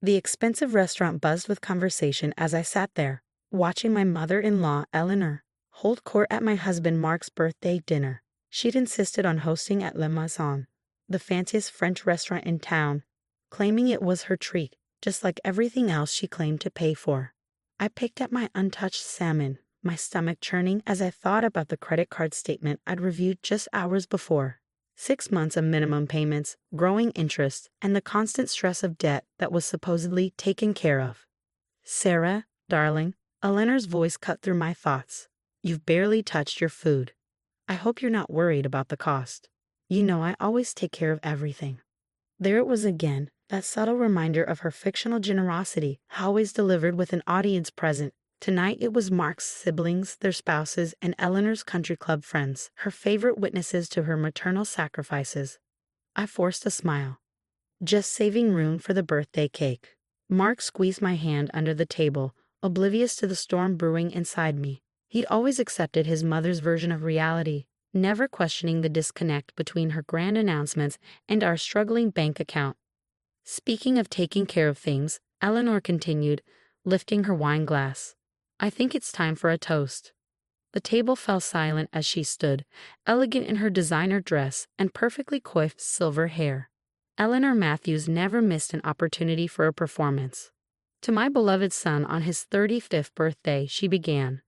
The expensive restaurant buzzed with conversation as I sat there, watching my mother-in-law, Eleanor, hold court at my husband Mark's birthday dinner. She'd insisted on hosting at Le Maison, the fanciest French restaurant in town, claiming it was her treat, just like everything else she claimed to pay for. I picked at my untouched salmon, my stomach churning as I thought about the credit card statement I'd reviewed just hours before. 6 months of minimum payments, growing interest, and the constant stress of debt that was supposedly taken care of. Sarah, darling, Eleanor's voice cut through my thoughts. You've barely touched your food. I hope you're not worried about the cost. You know I always take care of everything. There it was again, that subtle reminder of her fictional generosity, always delivered with an audience present. Tonight it was Mark's siblings, their spouses, and Eleanor's country club friends, her favorite witnesses to her maternal sacrifices. I forced a smile, just saving room for the birthday cake. Mark squeezed my hand under the table, oblivious to the storm brewing inside me. He'd always accepted his mother's version of reality, never questioning the disconnect between her grand announcements and our struggling bank account. Speaking of taking care of things, Eleanor continued, lifting her wine glass. I think it's time for a toast. The table fell silent as she stood, elegant in her designer dress and perfectly coiffed silver hair. Eleanor Matthews never missed an opportunity for a performance. To my beloved son on his 35th birthday, she began.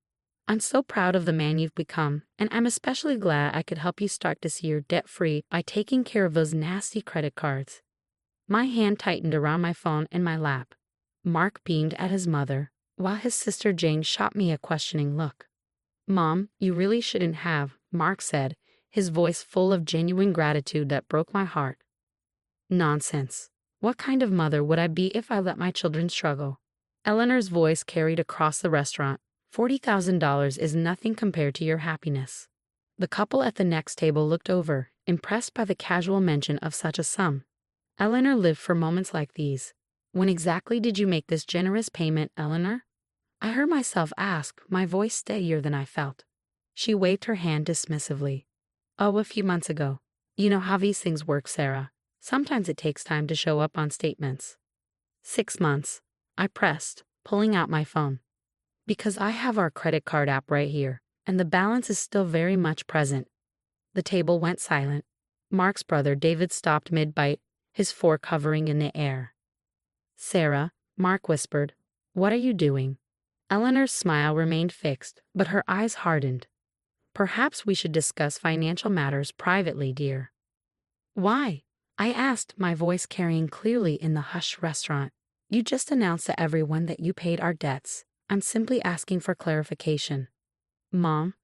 I'm so proud of the man you've become, and I'm especially glad I could help you start this year debt-free by taking care of those nasty credit cards. My hand tightened around my phone in my lap. Mark beamed at his mother, while his sister Jane shot me a questioning look. Mom, you really shouldn't have, Mark said, his voice full of genuine gratitude that broke my heart. Nonsense. What kind of mother would I be if I let my children struggle? Eleanor's voice carried across the restaurant. $40,000 is nothing compared to your happiness. The couple at the next table looked over, impressed by the casual mention of such a sum. Eleanor lived for moments like these. When exactly did you make this generous payment, Eleanor? I heard myself ask, my voice steadier than I felt. She waved her hand dismissively. Oh, a few months ago. You know how these things work, Sarah. Sometimes it takes time to show up on statements. 6 months. I pressed, pulling out my phone. Because I have our credit card app right here, and the balance is still very much present. The table went silent. Mark's brother David stopped mid-bite, his fork hovering in the air. Sarah, Mark whispered, what are you doing? Eleanor's smile remained fixed, but her eyes hardened. Perhaps we should discuss financial matters privately, dear. Why? I asked, my voice carrying clearly in the hushed restaurant. You just announced to everyone that you paid our debts. I'm simply asking for clarification. Mom?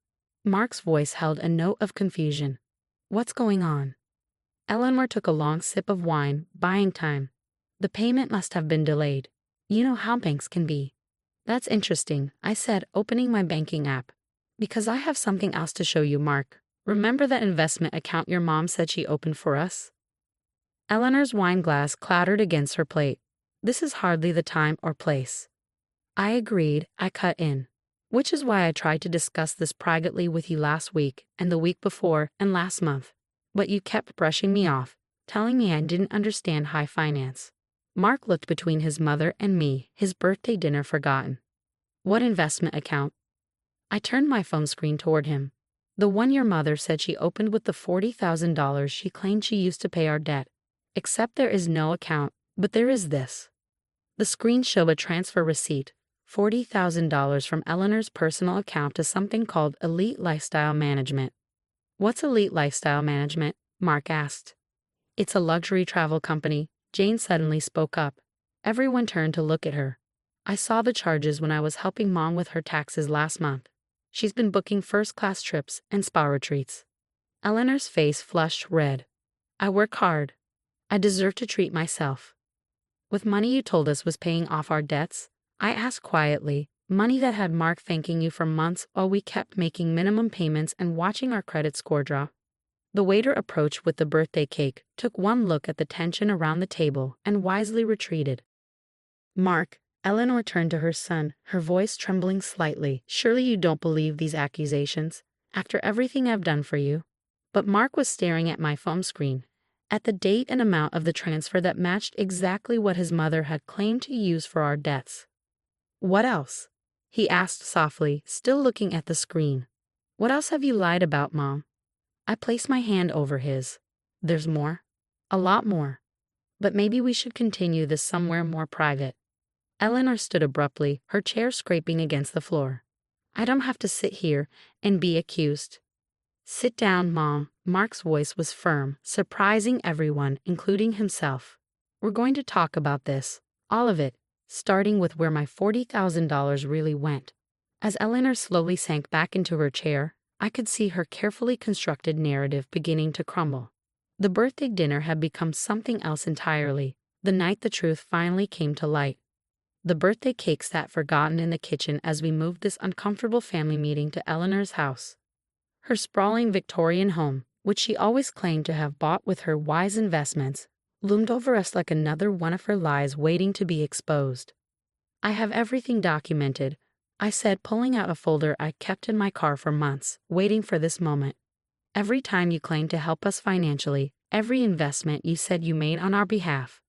Mark's voice held a note of confusion. What's going on? Eleanor took a long sip of wine, buying time. The payment must have been delayed. You know how banks can be. That's interesting, I said, opening my banking app. Because I have something else to show you, Mark. Remember that investment account your mom said she opened for us? Eleanor's wine glass clattered against her plate. This is hardly the time or place. I agreed. I cut in. Which is why I tried to discuss this privately with you last week, and the week before, and last month. But you kept brushing me off, telling me I didn't understand high finance. Mark looked between his mother and me, his birthday dinner forgotten. What investment account? I turned my phone screen toward him. The one your mother said she opened with the $40,000 she claimed she used to pay our debt. Except there is no account, but there is this. The screen showed a transfer receipt, $40,000 from Eleanor's personal account to something called Elite Lifestyle Management. What's Elite Lifestyle Management? Mark asked. It's a luxury travel company. Jane suddenly spoke up. Everyone turned to look at her. I saw the charges when I was helping Mom with her taxes last month. She's been booking first-class trips and spa retreats. Eleanor's face flushed red. I work hard. I deserve to treat myself. With money you told us was paying off our debts, I asked quietly, money that had Mark thanking you for months while we kept making minimum payments and watching our credit score drop. The waiter approached with the birthday cake, took one look at the tension around the table, and wisely retreated. Mark, Eleanor turned to her son, her voice trembling slightly. Surely you don't believe these accusations, after everything I've done for you? But Mark was staring at my phone screen, at the date and amount of the transfer that matched exactly what his mother had claimed to use for our debts. "What else?" he asked softly, still looking at the screen. "What else have you lied about, Mom?" I placed my hand over his. "There's more. A lot more. But maybe we should continue this somewhere more private." Eleanor stood abruptly, her chair scraping against the floor. "I don't have to sit here and be accused." "Sit down, Mom." Mark's voice was firm, surprising everyone, including himself. "We're going to talk about this. All of it, starting with where my $40,000 really went." As Eleanor slowly sank back into her chair, I could see her carefully constructed narrative beginning to crumble. The birthday dinner had become something else entirely, the night the truth finally came to light. The birthday cake sat forgotten in the kitchen as we moved this uncomfortable family meeting to Eleanor's house. Her sprawling Victorian home, which she always claimed to have bought with her wise investments, loomed over us like another one of her lies waiting to be exposed. "I have everything documented," I said, pulling out a folder I kept in my car for months, waiting for this moment. "Every time you claimed to help us financially, every investment you said you made on our behalf."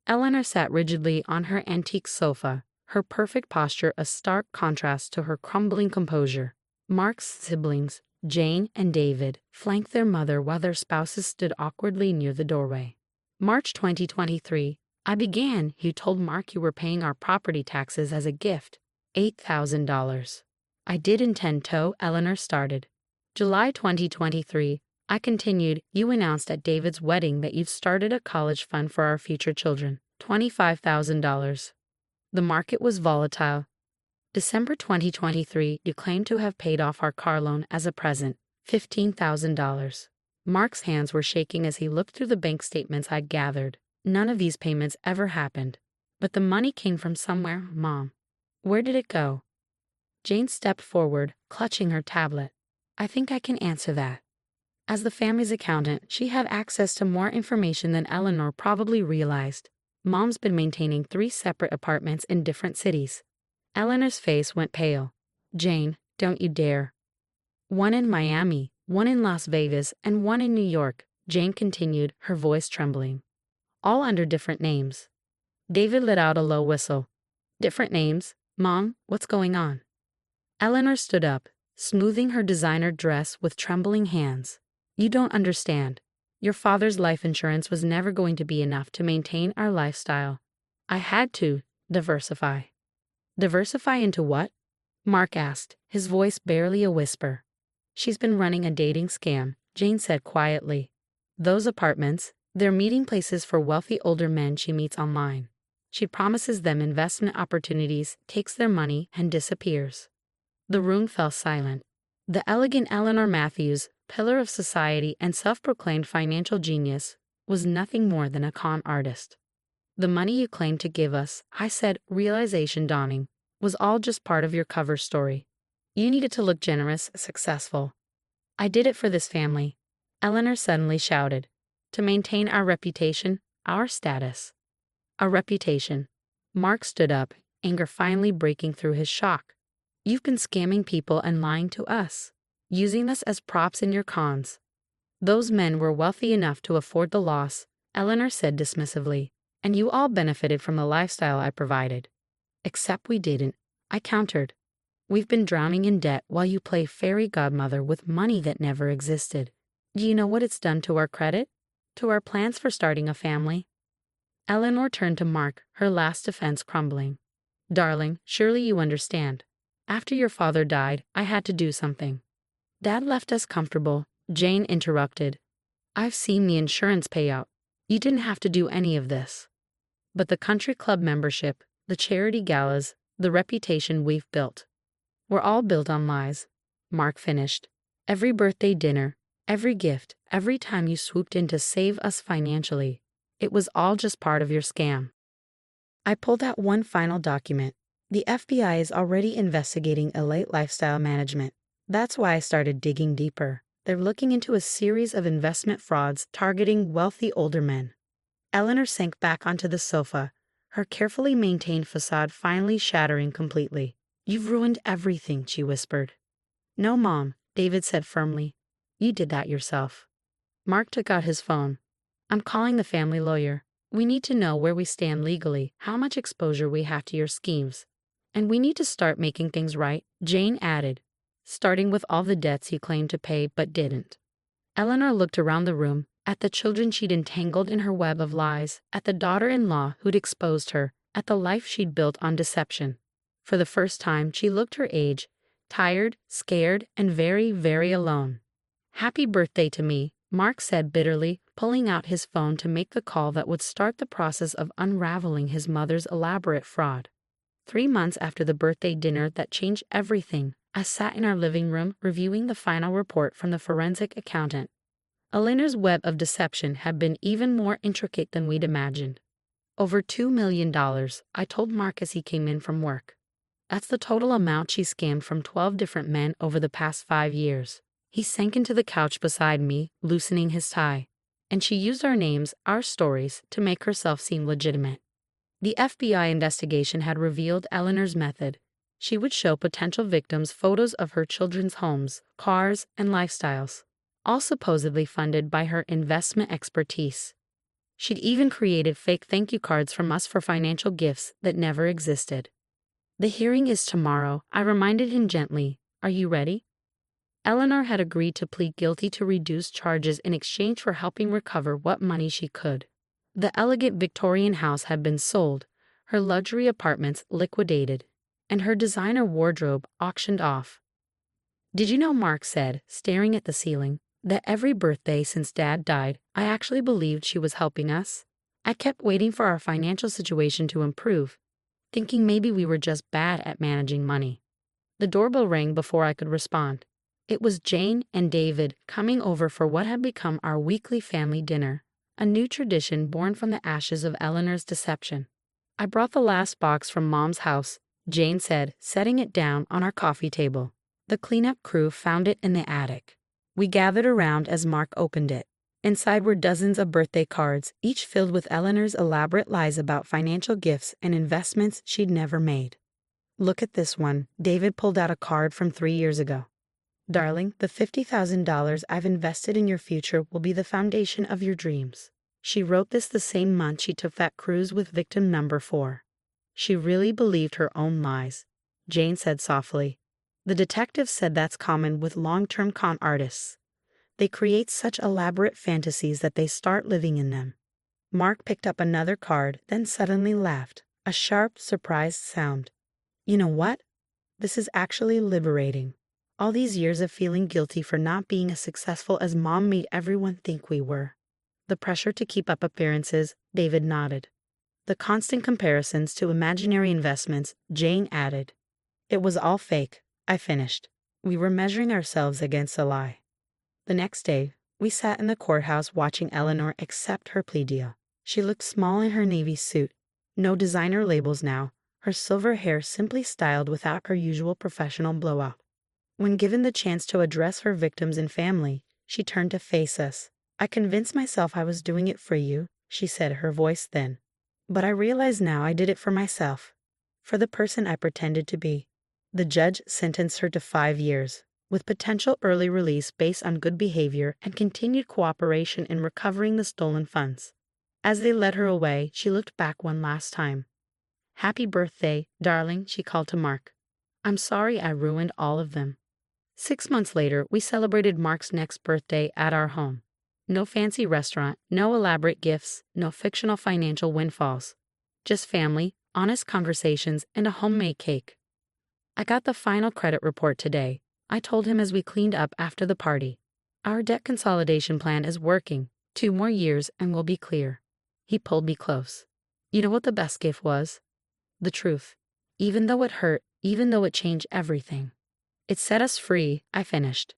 Eleanor sat rigidly on her antique sofa, her perfect posture a stark contrast to her crumbling composure. Mark's siblings, Jane and David, flanked their mother while their spouses stood awkwardly near the doorway. "March 2023. I began. You told Mark you were paying our property taxes as a gift. $8,000. I did intend to," Eleanor started. "July 2023. I continued. You announced at David's wedding that you've started a college fund for our future children. $25,000. The market was volatile. December 2023. You claimed to have paid off our car loan as a present. $15,000. Mark's hands were shaking as he looked through the bank statements I'd gathered. None of these payments ever happened. But the money came from somewhere, Mom. Where did it go? Jane stepped forward, clutching her tablet. "I think I can answer that." As the family's accountant, she had access to more information than Eleanor probably realized. Mom's been maintaining 3 separate apartments in different cities. Eleanor's face went pale. "Jane, don't you dare." "One in Miami, one in Las Vegas, and one in New York," Jane continued, her voice trembling. "All under different names." David let out a low whistle. "Different names? Mom, what's going on?" Eleanor stood up, smoothing her designer dress with trembling hands. "You don't understand. Your father's life insurance was never going to be enough to maintain our lifestyle. I had to diversify." "Diversify into what?" Mark asked, his voice barely a whisper. "She's been running a dating scam," Jane said quietly. "Those apartments, they're meeting places for wealthy older men she meets online. She promises them investment opportunities, takes their money, and disappears." The room fell silent. The elegant Eleanor Matthews, pillar of society and self-proclaimed financial genius, was nothing more than a con artist. "The money you claimed to give us," I said, realization dawning, "was all just part of your cover story. You needed to look generous, successful." "I did it for this family," Eleanor suddenly shouted. "To maintain our reputation, our status." "Our reputation." Mark stood up, anger finally breaking through his shock. "You've been scamming people and lying to us, using us as props in your cons." "Those men were wealthy enough to afford the loss," Eleanor said dismissively, "and you all benefited from the lifestyle I provided." "Except we didn't," I countered. "We've been drowning in debt while you play fairy godmother with money that never existed. Do you know what it's done to our credit? To our plans for starting a family?" Eleanor turned to Mark, her last defense crumbling. "Darling, surely you understand. After your father died, I had to do something." "Dad left us comfortable," Jane interrupted. "I've seen the insurance payout. You didn't have to do any of this." "But the country club membership, the charity galas, the reputation we've built. We're all built on lies," Mark finished. "Every birthday dinner, every gift, every time you swooped in to save us financially, it was all just part of your scam." I pulled out one final document. The FBI is already investigating Elite Lifestyle Management. That's why I started digging deeper. They're looking into a series of investment frauds targeting wealthy older men. Eleanor sank back onto the sofa, her carefully maintained facade finally shattering completely. "You've ruined everything," she whispered. "No, Mom," David said firmly. "You did that yourself." Mark took out his phone. I'm calling the family lawyer. We need to know where we stand legally, how much exposure we have to your schemes. And we need to start making things right, Jane added, starting with all the debts he claimed to pay but didn't. Eleanor looked around the room, at the children she'd entangled in her web of lies, at the daughter-in-law who'd exposed her, at the life she'd built on deception. For the first time, she looked her age, tired, scared, and very, very alone. "Happy birthday to me," Mark said bitterly, pulling out his phone to make the call that would start the process of unraveling his mother's elaborate fraud. 3 months after the birthday dinner that changed everything, I sat in our living room reviewing the final report from the forensic accountant. Eleanor's web of deception had been even more intricate than we'd imagined. Over $2 million, I told Mark as he came in from work. That's the total amount she scammed from 12 different men over the past 5 years. He sank into the couch beside me, loosening his tie. And she used our names, our stories, to make herself seem legitimate. The FBI investigation had revealed Eleanor's method. She would show potential victims photos of her children's homes, cars, and lifestyles, all supposedly funded by her investment expertise. She'd even created fake thank you cards from us for financial gifts that never existed. "The hearing is tomorrow," I reminded him gently. "Are you ready?" Eleanor had agreed to plead guilty to reduced charges in exchange for helping recover what money she could. The elegant Victorian house had been sold, her luxury apartments liquidated, and her designer wardrobe auctioned off. "Did you know," Mark said, staring at the ceiling, "that every birthday since Dad died, I actually believed she was helping us? I kept waiting for our financial situation to improve, thinking maybe we were just bad at managing money." The doorbell rang before I could respond. It was Jane and David coming over for what had become our weekly family dinner, a new tradition born from the ashes of Eleanor's deception. "I brought the last box from Mom's house," Jane said, setting it down on our coffee table. "The cleanup crew found it in the attic." We gathered around as Mark opened it. Inside were dozens of birthday cards, each filled with Eleanor's elaborate lies about financial gifts and investments she'd never made. "Look at this one." David pulled out a card from 3 years ago. "Darling, the $50,000 I've invested in your future will be the foundation of your dreams." She wrote this the same month she took that cruise with victim number 4. She really believed her own lies, Jane said softly. "The detective said that's common with long-term con artists. They create such elaborate fantasies that they start living in them." Mark picked up another card, then suddenly laughed, a sharp, surprised sound. "You know what? This is actually liberating. All these years of feeling guilty for not being as successful as Mom made everyone think we were. The pressure to keep up appearances," David nodded. "The constant comparisons to imaginary investments," Jane added. "It was all fake," I finished. "We were measuring ourselves against a lie." The next day, we sat in the courthouse watching Eleanor accept her plea deal. She looked small in her navy suit. No designer labels now, her silver hair simply styled without her usual professional blowout. When given the chance to address her victims and family, she turned to face us. "I convinced myself I was doing it for you," she said, her voice thin. "But I realize now I did it for myself, for the person I pretended to be." The judge sentenced her to 5 years, with potential early release based on good behavior and continued cooperation in recovering the stolen funds. As they led her away, she looked back one last time. "Happy birthday, darling," she called to Mark. "I'm sorry I ruined all of them." 6 months later, we celebrated Mark's next birthday at our home. No fancy restaurant, no elaborate gifts, no fictional financial windfalls. Just family, honest conversations, and a homemade cake. "I got the final credit report today," I told him as we cleaned up after the party. "Our debt consolidation plan is working. 2 more years and we'll be clear." He pulled me close. "You know what the best gift was? The truth. Even though it hurt, even though it changed everything. It set us free," I finished.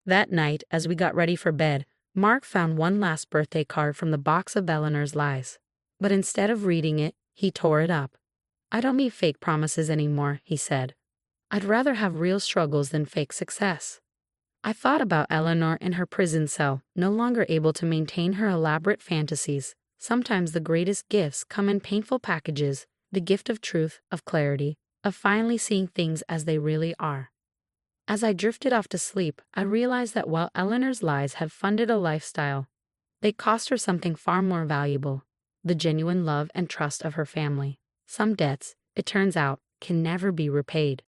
That night, as we got ready for bed, Mark found one last birthday card from the box of Eleanor's lies. But instead of reading it, he tore it up. "I don't need fake promises anymore," he said. "I'd rather have real struggles than fake success." I thought about Eleanor in her prison cell, no longer able to maintain her elaborate fantasies. Sometimes the greatest gifts come in painful packages, the gift of truth, of clarity, of finally seeing things as they really are. As I drifted off to sleep, I realized that while Eleanor's lies had funded a lifestyle, They cost her something far more valuable: the genuine love and trust of her family. Some debts, it turns out, can never be repaid.